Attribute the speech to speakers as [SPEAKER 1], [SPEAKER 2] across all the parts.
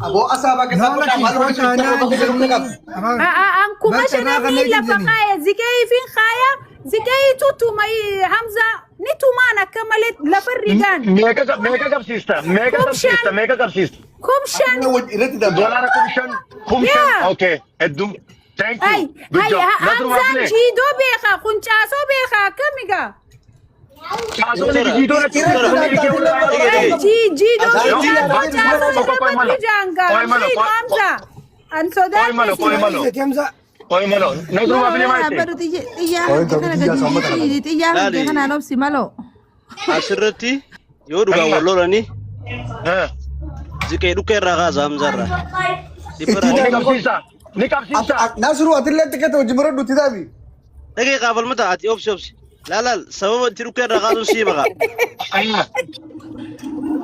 [SPEAKER 1] Abo asaba kita
[SPEAKER 2] لا لا
[SPEAKER 1] malu
[SPEAKER 2] شيء أنا
[SPEAKER 3] أنكم مشنا مين لفقاية زكاي فين خايا زكاي توتو ماي حمزة نتو مانا كملت لفرقان
[SPEAKER 4] mega kap system
[SPEAKER 3] كومشان
[SPEAKER 4] dollar kumshan okay edum thank
[SPEAKER 3] هاي
[SPEAKER 4] you good
[SPEAKER 3] هاي
[SPEAKER 4] job
[SPEAKER 3] حمزة جيدو بيخا كنشاسو بيخا كميغا جيدو حمزة أنسو
[SPEAKER 2] كمزة
[SPEAKER 4] koy malo nadru mabli mai
[SPEAKER 5] baru tiya kana nafsi malo
[SPEAKER 6] asirratti yoo dhugaa wal lolani zikai dhukkee irraa kaasa hamzarra
[SPEAKER 4] ni qabsiisa
[SPEAKER 1] Nasru atille tikete wajibara duti dabi
[SPEAKER 6] dhagee qaabal mata ati obsi laal sababa itti dhukkee irraa kaasuun sii baqa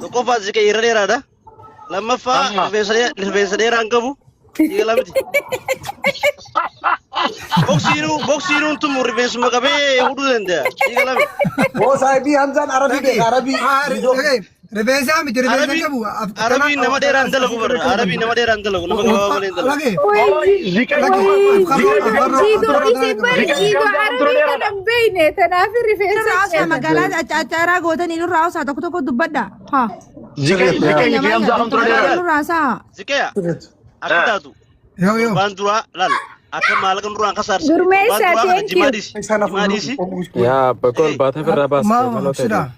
[SPEAKER 6] tokkoffaa zikai irra dheeraadha lammaffaa rifeensa dheeraan qabu Ilamti. Boksiinu tumu rifeensa maqabee huduu danda'a. Ilamti.
[SPEAKER 1] Wo sahibi Hamzan Arabi de Arabi
[SPEAKER 2] ربيزا مت ربيزا كبو
[SPEAKER 6] Arabi nama dheeraan dalagu barra. Arabi nama dheeraan dalagu. Nama gabaabaa malee dalagu.
[SPEAKER 2] لكن
[SPEAKER 3] جيدو عربي كلام بينه تنافر في
[SPEAKER 5] Rasa magalaan acara gootan inu rasa tokko tokko dubbadha. Ha.
[SPEAKER 4] Zikai Hamza hamtura dheeraa.
[SPEAKER 5] Inu rasa.
[SPEAKER 6] Zikaya. Akka taatu.
[SPEAKER 2] يو يو
[SPEAKER 6] Waan duraa laal. Akka maallaqan duraan kasaarsa.
[SPEAKER 3] Gurmeessa, thank you.
[SPEAKER 6] Jimaadhiisi.
[SPEAKER 7] Ya, bakol baatee firraa baas.
[SPEAKER 2] ما سدا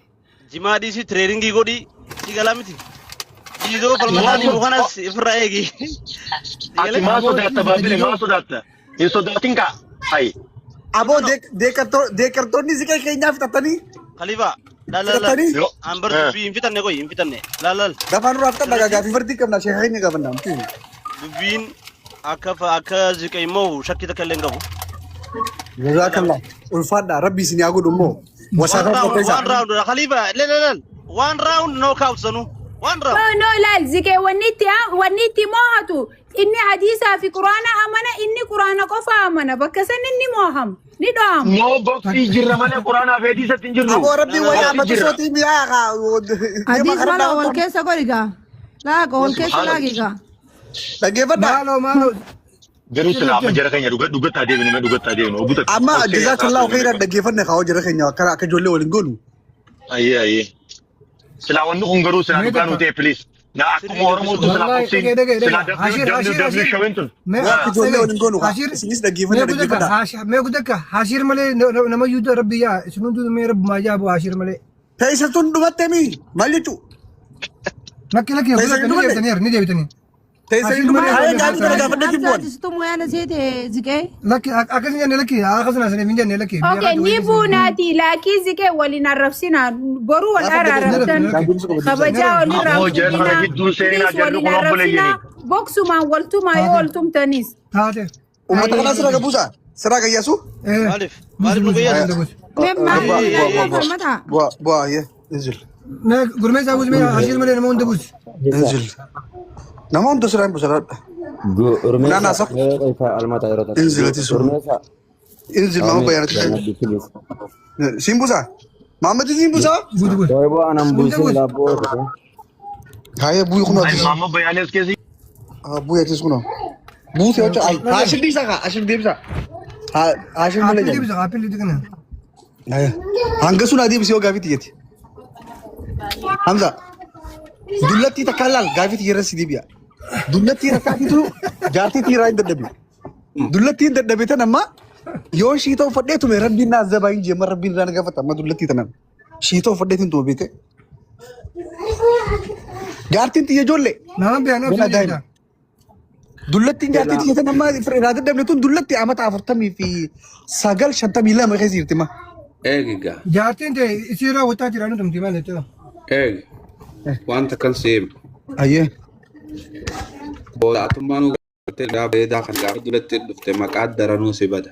[SPEAKER 6] Jimaadhiisi tireeringii godhi. Sigala miti. Jiidoo falmataanii bukanas ifirraa eegi.
[SPEAKER 4] Ati maa sodaata baabile maa sodaata hin sodaatin kaa hai
[SPEAKER 1] Abo dekartonni zike kenya fitatani
[SPEAKER 6] Khalifa. Laal. Ambar dubbii hin fitanne koyi hin fitanne. Laal.
[SPEAKER 1] dafan rafta daga gafi fardi kamna shehayni gabanna
[SPEAKER 6] Dubbiin akka ziqee immoo shakkii takka illee hin qabu.
[SPEAKER 1] jazakallah ulfada rabbi sin yagudu mo wasaka
[SPEAKER 6] One round, Khalifa. Lel. One round knockout sanu. One round.
[SPEAKER 3] no لا زكي ونيتي موهتو إني حديثة في قرآن أمانة إني قرآن قفا أمانة بكسن إني موهم ندام
[SPEAKER 4] noo boksii jirra malee quraanaa fi hadiisatti hin jirru
[SPEAKER 1] abo rabbi waya amatu soti biya ga
[SPEAKER 5] Hadis malo wal keessa godhiga. Laaga wal keessa laagiga.
[SPEAKER 1] dagefada
[SPEAKER 2] مالو
[SPEAKER 4] garuu silaa amma jara keenya dhugataa deebinu obuta
[SPEAKER 1] amma jazakallahu khairan dagefadne kawo jara kenya kara ka jolle walin golu
[SPEAKER 4] ayyee silaa wanni kun garuu silaa dhugaanuu ta'e please na akkuma oromootu silaa boksii silaa w shawintun
[SPEAKER 1] ka jolle walin golu sinis dagefadne dagefada
[SPEAKER 2] ما قلت لك حاشير ملي نما يود ربي يا شنو دو مي رب ما جابوا حاشير ملي
[SPEAKER 1] taisatun dumatemi malitu
[SPEAKER 2] لك نجي بتني
[SPEAKER 1] taisatun dumatemi ay gafi dagefadne kibon
[SPEAKER 5] Situ mo yana sete zike.
[SPEAKER 2] لك اكن جن لك اخذنا سنه من جن لك
[SPEAKER 3] أوكي نيبو ناتي لكن زكي ولنا رفسنا برو والأرى رفتن خبجا ولنا رفسنا بوكسو ما ولتو ما يولتم تنس
[SPEAKER 2] هذا
[SPEAKER 1] umat kana sira gabusa sira ga yasu
[SPEAKER 6] Maalif nuqiyyaas.
[SPEAKER 5] Mata.
[SPEAKER 1] bua ye inzil
[SPEAKER 2] ما قرمي زاوز مي حاشير ملي نما ندبوس
[SPEAKER 1] inzil namon to sira busara Nana sak inzil ati sur inzil mama bayar simbusa mama ti simbusa
[SPEAKER 2] بود بود
[SPEAKER 1] kaya buy kuno
[SPEAKER 4] maama bayaanes keessa
[SPEAKER 1] buy ati kuno buy te acha ashim bisa ka ashim bisa ashim male
[SPEAKER 2] دي بس قابل دي كنا
[SPEAKER 1] hanga suna di bisi gafiti yeti hamza dullati takallal gafiti yerasi dibiya dullati rakati tu jati tira inda dabi dullati inda dabi tanamma yo shito fadde tu me rabbin na zabain je mar rabbin ran gafata ma dullati tanan shito fadde tin to bite gartin ti jolle
[SPEAKER 2] نعم بيانا في
[SPEAKER 1] dullati jati ti tanamma irada dabne tu dullati amata afartami fi sagal shantami la ma khazirti ma
[SPEAKER 8] eegiga
[SPEAKER 2] جاتين انت يصير وتا تيرانو تم تيمان تو
[SPEAKER 8] eeg wanta kan seem
[SPEAKER 1] aye
[SPEAKER 8] boodatummaanu gartee beedaa kan gaafa duratti dhufte maqaa daranuu si bada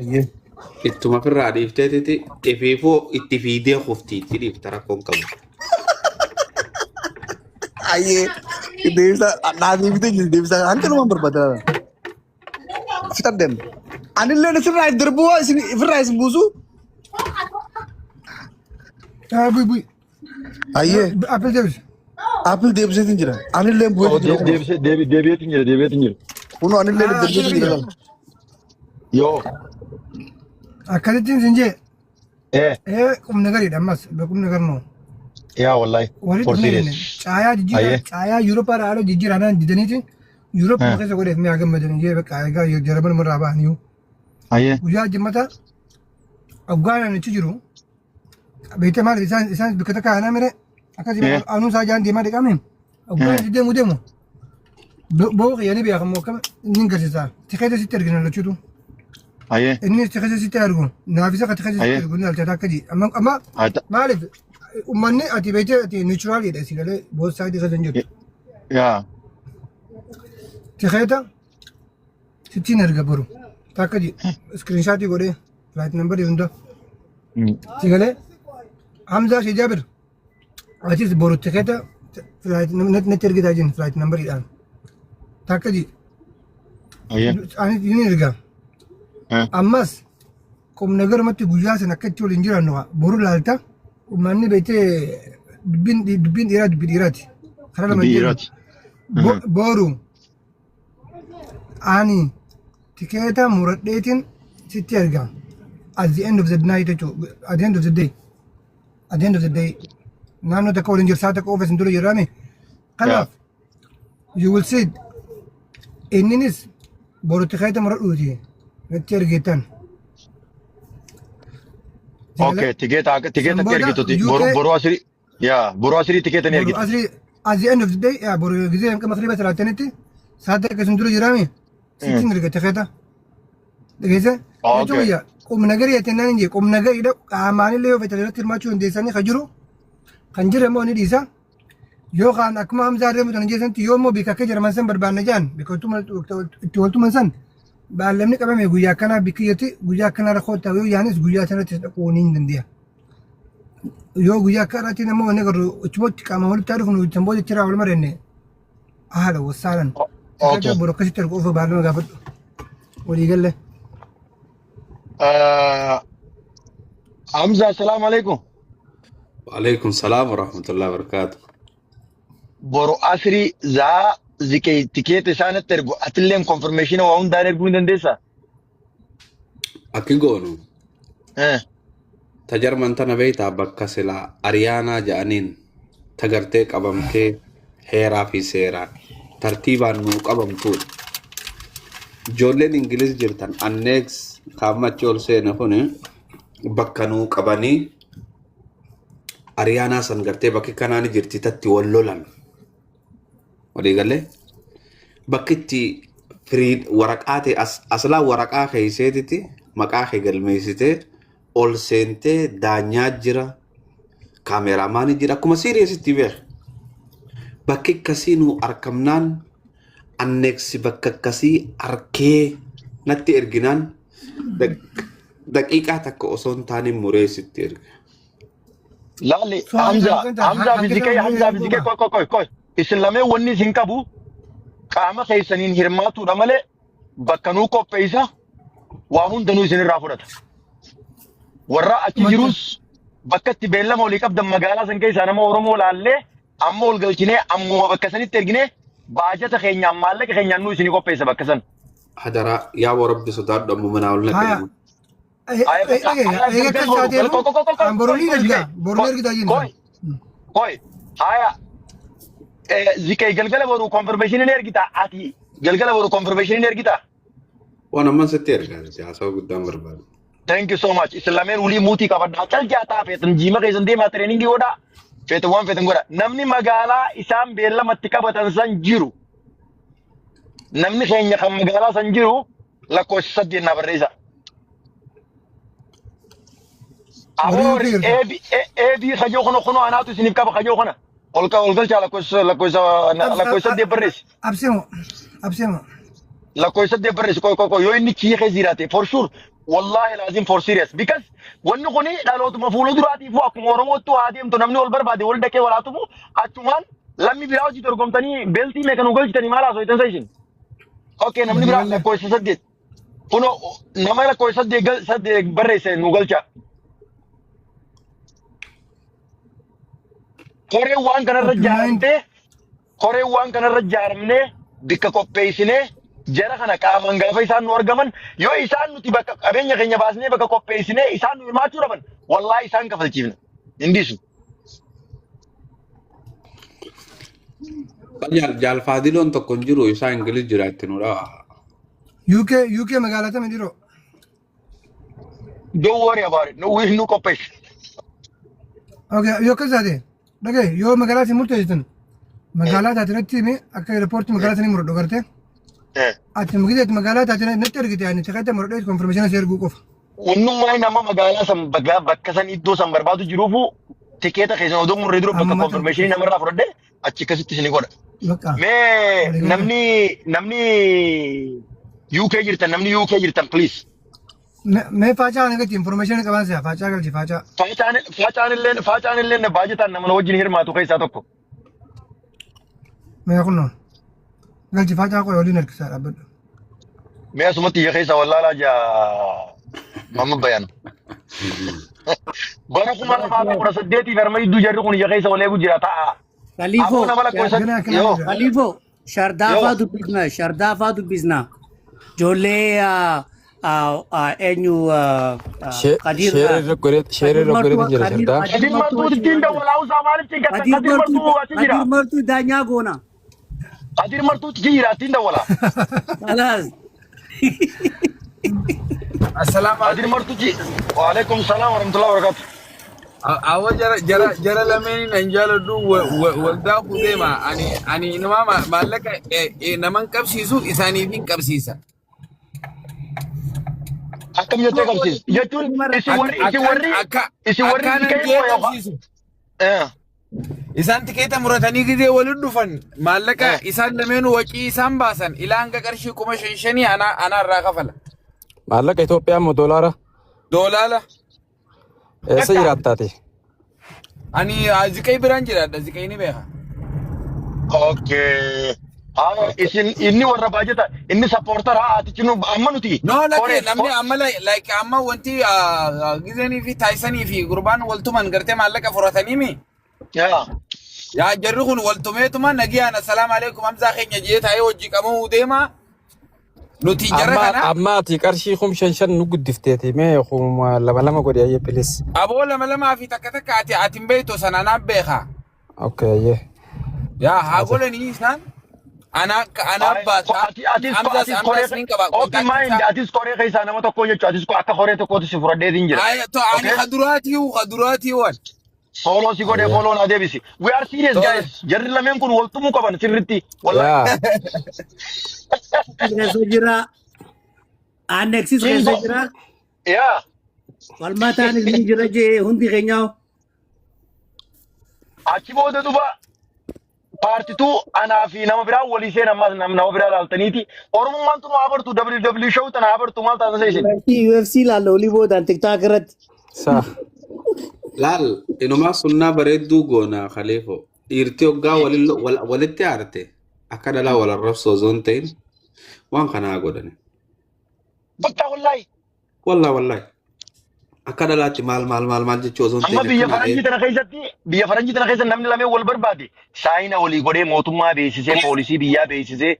[SPEAKER 1] aye
[SPEAKER 8] ittuma firraa dhiifteetiti ifiifoo itti fiidee kuftiitti dhiifta rakkoon qabu
[SPEAKER 1] aye devsa naadi bite devsa anke no berbada fitar dem anille ne sirra derbo isin firra isin buzu
[SPEAKER 2] بوي بوي
[SPEAKER 1] aye
[SPEAKER 2] ابل دبس
[SPEAKER 1] Apple deebiseetiin jira. Anillee bu'ee jira.
[SPEAKER 4] Deebi'eetiin jira.
[SPEAKER 1] Kunoo anillee deebiseetiin jira.
[SPEAKER 4] Yoo.
[SPEAKER 2] Akkasittiin sin jee.
[SPEAKER 4] Eh.
[SPEAKER 2] Qubna gariidha ammas qubna garnoo.
[SPEAKER 4] Yaa wallahi. For serious.
[SPEAKER 2] Caayaa jijjiira caayaa Yuuroopaa haala jijjiiraadhaan didaniiti. Yuuroopaa keessa godheef mi'a gammadan jee bakka egaa jaraban irraa ba'aniiru. Guyyaa jimmata Afgaanaan achi jiru. Beektaa maal isaan bakka takka aanaa mire akkasii aanuu isaa jaan deemaa dhiqame. Afgaanaan deemu. Boo qiyyaanii beekamu akkam inni garsiisa. Tikeeta sitti argina lachuutu. Inni tikeeta sitti argu. Naafisa ka tikeeta sitti argu ni alchata akka jii. Amma maaliif uummanni ati beekte ati nichuraaliidha si galee boosaayitii keessa hin jirtu.
[SPEAKER 4] Yaa.
[SPEAKER 2] Tikeeta sittiin erga boru. Takka jii iskiriinshaatii godhee flaayit nambarii hunda. Si galee Hamzaa si Jaabir atis boru tikeeta flaayit natti ergitaa jiru flaayit nambariidhaan. Takka jii. Ani ni erga. Ammas qubna garumatti guyyaa sana akka itti waliin jiran boru laalta uummanni beektee dubbiin dhiiraa dubbii dhiiraati. Karaa lama
[SPEAKER 4] dhiiraati.
[SPEAKER 2] Boru ani tikeeta muradheetiin sitti erga. At the end of the night jechuudha. At the end of the day. At the end of the day. Naannoo takka waliin jirsaa takka ofiis hin ture jedhame. Kanaaf you will see inninis boru tikeeta muradhuuti. Natti ergitan.
[SPEAKER 4] Okay, tikeeta ergituuti. Boru asirii. Yaa, boru asirii tikeeta ni ergitu.
[SPEAKER 2] Asirii at the end of the day yaa boru gizee hanqa makriba salaatanitti saata akka sun dura jiraame sittiin erga tikeeta. Dhageesse? Jechuun qubna garii attennaan hin jee qubna gariidha qaamaanillee yoo fayyadan irratti hirmaachuu dandeessanii kan jiru kan jira immoo ni dhiisa. Yookaan akkuma Hamzaa deemu tan jeessanti yoo immoo bika akka jedhaman san barbaanna jaan bika itti waltuman san baalamni qabame guyyaa akkanaa bikkiyyatti guyyaa akkanaa rakkoo ta'u yoo yaanis guyyaa sanatti dhaquu ni dandeenya. Yoo guyyaa akkanaatti nama wanni garuu ichumatti qaama walitti haa dhufnu itti booda chiraa wal marenne haala wasaalan. Akka boru akkasitti erga ofa baalama gaafadhu. Walii galle.
[SPEAKER 4] Hamza, assalamu alaikum.
[SPEAKER 8] Waalaikum salam warahmatullahi wabarakatuh.
[SPEAKER 4] Boru asrii zaa zikee tikeeta isaanitti ergu atilleen konfirmeeshina waa hundaan erguu hin dandeessaa?
[SPEAKER 8] Akki goonu. Tajarman tana beektaa bakka silaa Ariyaanaa jedhaniin tagartee qabamtee heeraa fi seeraan tartiibaan nuu qabamtuudha. Ijoolleen Ingiliz jirtan anneeks kaammachi ol seena kun bakka nuu qabanii Ariyaanaa san gartee bakki kanaan jirti tatti wal lolan. Walii galee bakki itti firii waraqaa ta'e aslaa waraqaa keeyseetiti maqaa kee galmeessitee ol seentee daanyaa jira kaameraamaanii jira akkuma siiriyeesitti beeku. Bakki akkasii nuu argamnaan anneeksi bakka akkasii arkee natti erginaan daqiiqaa takka osoo hin taane mureessitti erga.
[SPEAKER 4] Laalli Hamzaa fizikee koy. Isin lamee wanni isin qabu qaama keessaniin hirmaatuudha malee bakka nuu qopheessa waa hundanuu isinirraa fudhata. Warra achi jirus bakka itti beellama olii qabdan magaalaa san keessaa nama Oromoo laallee amma ol galchinee ammoo bakka sanitti erginee baajata keenyaan maallaqa keenyaan nuu isinii qopheessa bakka san.
[SPEAKER 8] Hadaraa yaa warabbi sodaadhu ammoo manaa ol naqee.
[SPEAKER 4] Koy. Haya. Zikee galgala boru confirmation ergita ati galgala boru confirmation ergita.
[SPEAKER 8] Waan amman sitti ergaa haasawa guddaan barbaadu.
[SPEAKER 4] Thank you so much. Islameen ulii muutii qabadhaa cal jaataa feetan jiima keessan deemaa trainingi godhaa feetan waan feetan godhaa. Namni magaalaa isaan beellamatti qabatan san jiru. Namni keenya kan magaalaa san jiru lakkoofsa 8 na barreessa. Aboori eebii kajoo kono anaatu isiniif qaba kajoo kana. Olgalchaa lakkoofsa 8 barreessi.
[SPEAKER 2] Absemo.
[SPEAKER 4] Lakkoofsa 8 barreessi koy yoo inni kiyya keessa jiraate for sure wallahi lazim for serious because wanni kuni dhalootuma fuula duraatiif akkuma Oromootti haa deemtu namni ol barbaade wal dhaqee walaatumu achumaan lammi biraa hojii dorgomtanii beeltii meeqa nu galchitanii maal haasoo itan seeshin. Okay namni biraa lakkoofsa 8 kuno nama lakkoofsa 8 barreesse nu galcha. Koree waan kanarra jaartee koree waan kanarra ijaaramnee bikka qopheessinee jara kana qaamaan gaafa isaan nu argaman yoo isaan nuti bakka qabeenya keenya baasnee bakka qopheessinee isaan nu hirmaachuu dhaban wallaahi isaan kafalchiifna hindisu.
[SPEAKER 8] Jaal Faadiloon tokko hin jiru isaa Ingiliz jiraatti nudha.
[SPEAKER 2] UK magaalaa tami jiroo.
[SPEAKER 4] Don't worry about it. No, we no copy.
[SPEAKER 2] Okay, yoo kasaate dhagee yoo magaalaa isin murteessitan magaalaa taatirratti hime akka aeropoortii magaalaa sanii muradhu garte ati mugiteet magaalaa taatirratti natti ergite ani takata muradhu konfirmeeshina si erguu qofa.
[SPEAKER 4] Wannummaa nama magaalaa san bakka san iddoo san barbaadu jiruufu tikeeta keessan odoo murree dura bakka konfirmeeshinii namarraa fudhadhe achi akkasitti isin godha. Mee namni UK jirtan please.
[SPEAKER 2] Mee faacaa negati information qaban siya faacaa galchi faacaa.
[SPEAKER 4] Faacaan illee baajetaan nama wajjin hirmaatu keessaa tokko.
[SPEAKER 2] Mee kunno galchi faacaa qoy waliin harkisaa dhaabbadhu.
[SPEAKER 4] Mee asumatti iyya keessa wallaalaa jaa mamma bayaan. Bara kuma lamaa fi 18 harma iddoo jarri kun iyya keessa walee gujjira ta'a.
[SPEAKER 9] Khalifo shardaafaa dubbisna joollee eenyu Qadir Martuu daanyaa goona.
[SPEAKER 4] Qadir Martuu jira ittiin dawwala.
[SPEAKER 10] Assalamu
[SPEAKER 4] Qadir Martuu ji. Wa alaikum salaam wa rahmatullahi wa barakatuh.
[SPEAKER 10] Awa jara lameni nanjala du walda kudema ani inama malaka naman qabsiisu isaanii fi qabsiisa.
[SPEAKER 4] Akkam jettee qabsiis jechuun isin warri
[SPEAKER 10] isaan tikeeta muratanii gidee waliin dhufan maallaqa isaan lameenuu waqii isaan baasan ilaa hanga qarshii 5,500 ana irraa kafala.
[SPEAKER 7] Maallaqa Itoophiyaa moo doolaara?
[SPEAKER 10] Doolaara.
[SPEAKER 7] Eessa jiraattaati?
[SPEAKER 10] Ani ziqay biraan jiraadha ziqay ni beeka.
[SPEAKER 4] Okay. Isin inni warra baajata inni supporter ati chinu amma nuti.
[SPEAKER 10] No namni amma like amma wanti gizeni fi taisanii fi gurbaan waltuman gartee maallaqa furatanii mi? Yaa jarri kun waltumeetuma nagiyaan assalaamu alaykum hamzaa keenya jee taa'ee hojii qabamuu deema. Nuti jara kana
[SPEAKER 7] amma ati qarshii 5,500 nu guddifteeti mee lama godhi ayyee please.
[SPEAKER 10] Aboo lama fi takka ati mbeeto sana naan beeka.
[SPEAKER 7] Okay ayyee.
[SPEAKER 10] Yaa haa godhanii isaan. Ana baata
[SPEAKER 4] open mind atis koree keessa nama tokko jechuudha atis akka koree tokkotti si furadhee din jira.
[SPEAKER 10] Ani kaduraati wan.
[SPEAKER 4] Follow si godhee follow na deebisi. We are serious guys. Jarri lameen kun waltumuu qaban sirriitti. Wallahi.
[SPEAKER 9] Keessa jira. Annexis keessa jira.
[SPEAKER 4] Yaa.
[SPEAKER 9] Walmataan ni jira jee hundi keenyaa.
[SPEAKER 4] Achi booda duba. Partitu anaa fi nama biraa walii seen ammas nama biraa laaltaniiti. Oromummaan tunu abartu WW show tana abartu maal taasisa isin.
[SPEAKER 9] UFC laalla olii boodaan TikTok irratti.
[SPEAKER 7] Saa.
[SPEAKER 8] Laal inumaa sunnaa bareedduu goona Khalifo. Dhiirtii hoggaa walitti aarte akka dhalaa wal arrabsoo osoo hin ta'in waan kanaa godhani.
[SPEAKER 4] Bakka wallaahi.
[SPEAKER 8] Wallaahi. Akka dhalaatti maal jechuu osoo hin ta'in.
[SPEAKER 4] Amma biyya faranjii tana keessatti namni lameen wal barbaade saayina walii godhee mootummaa beeksisee poolisii biyyaa beeksisee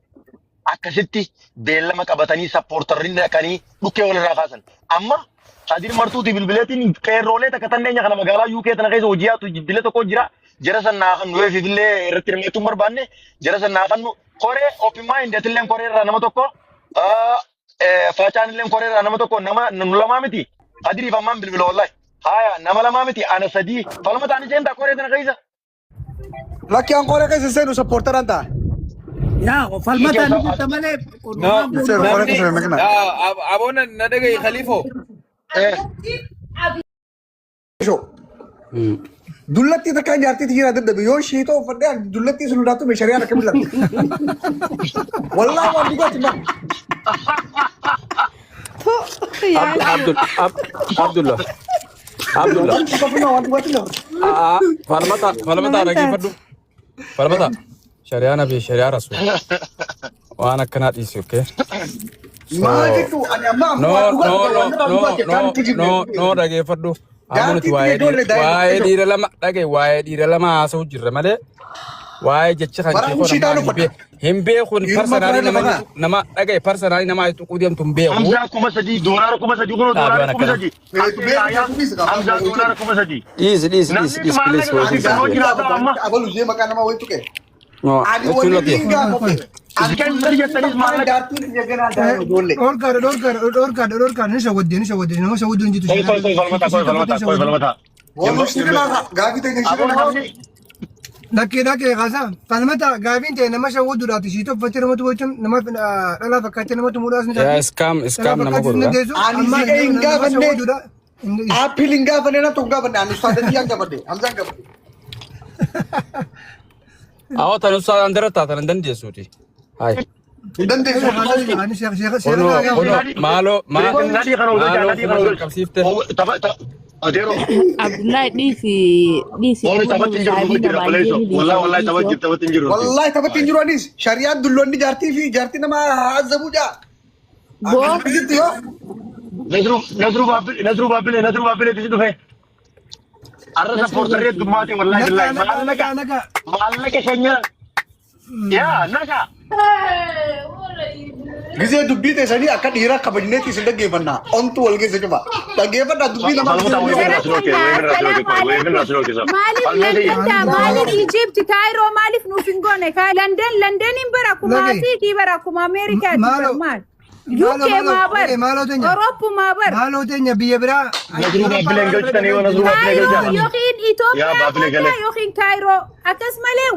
[SPEAKER 4] akkasitti beellama qabatanii sappoortarri dhaqanii dhukkee walirraa kaasan. Amma Qadir Martuuti bilbileetiin qeerroolee takka tanneenya kana magaalaa UK tana keessa hojii haatu jiddilee tokko jira. Jara sannaa kan nuyi fillee irratti hirmaachuu barbaanne jara sannaa kan koree open mind illee koree irraa nama tokko faacaan illee koree irraa nama tokko nama lamaa miti. Qadir ifamaan bilbila wallahi. Haya nama lamaa miti ana sadii falma taani jeen ta koree tana keessa.
[SPEAKER 1] Lakki an koree keessa seenu supporteran ta'a.
[SPEAKER 9] Yaa falma taani jetta malee.
[SPEAKER 10] Aboona na dhagaye Khalifo.
[SPEAKER 1] Dullatti takka jaartii jira dadhabe yoo shiitoo uffadhee dullatti sun hundaatu meeshaalee akka bilatti. Wallaahi waan dhugaati bara.
[SPEAKER 7] Abdullah. Falmata dhaggeeffadhu. Falmata shari'aa nabi shari'aa rasul. Waan akkanaa dhiisi okay. No dhaggeeffadhu. Amunuti waa'ee dhiira lama haasa'u jirra malee Waa'ee jecha kan
[SPEAKER 1] Bara
[SPEAKER 7] kee
[SPEAKER 1] mushiidhaan
[SPEAKER 7] kun
[SPEAKER 1] uffata.
[SPEAKER 7] hin beekun
[SPEAKER 1] Hirma
[SPEAKER 7] parsanaalii
[SPEAKER 1] baay'ee lafa
[SPEAKER 7] nama dhagaye parsanaalii nama tuquu deemtu hin beeku.
[SPEAKER 4] Hamza kuma sadii doolaara kuma sadii kun doolaara kuma sadii. Hamza doolaara kuma sadii.
[SPEAKER 7] Dhiis please hojii.
[SPEAKER 1] Abalu jee maqaa namaa wayii tuqe. Ani
[SPEAKER 7] jechuun
[SPEAKER 1] waliin
[SPEAKER 7] lafee.
[SPEAKER 1] hin gaafatne.
[SPEAKER 4] Akka hin bari jettanis maallaqa.
[SPEAKER 1] Daartiin eeganaa daa'ima ijoollee.
[SPEAKER 2] Dhorkaadha ni shawwadde nama shawwaddu hin jitu.
[SPEAKER 4] Koy falmata.
[SPEAKER 1] Wal shirina gaafii ta'e shirina.
[SPEAKER 2] Dhaqqee kaasaa falmata gaafiin ta'e nama shawwadduudhaati ishii toffattee namatti gochuun nama dhalaa fakkaatee namatti muudhaas ni
[SPEAKER 7] Yaa iskaam nama godhudha.
[SPEAKER 1] Ani siqee hin gaafanne. Aappil hin gaafanne na tokko gaafanne. Ani ustaadatti hin gaafanne. Hamzaan gaafanne.
[SPEAKER 7] Awwa tan usaa andara taatan hin dandeessuuti. Hai.
[SPEAKER 1] Hin dandeessu.
[SPEAKER 7] Maaloo qabsiifte.
[SPEAKER 4] Adeero.
[SPEAKER 5] Abdullahi dhiisi
[SPEAKER 4] Wani taphatti hin jiru guddi dabaleessu. Wallahi taphatti hin jiru.
[SPEAKER 1] Wallahi taphatti hin jiru anis. Shari'aan dulloonni jaartii fi jaartii nama haazabuu jaa. Akkasitti yoo.
[SPEAKER 4] Nasruu Baabbilee tisi dhufe. Arrasa poortarree dummaate wallahi billahi. Maallaqa keenya. Yaa naga.
[SPEAKER 1] Gisee dubbii teessanii akka dhiiraa kabajneetti isin dhaggeeffannaa. Ontu wal keessa cufa. Dhaggeeffannaa dubbii namaa.
[SPEAKER 3] Maaliif Egypt Cairo maaliif nuuf hin goone London bara kuma Asiikii bara kuma Ameerikaa maal UK maabar Europe maabar
[SPEAKER 2] maaloo teenya biyya biraa
[SPEAKER 3] yookiin Itoophiyaa yookiin Cairo akkas malee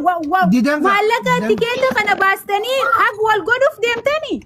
[SPEAKER 3] maallaqa tikeeta kana baastanii hag wal godhuuf deemtanii.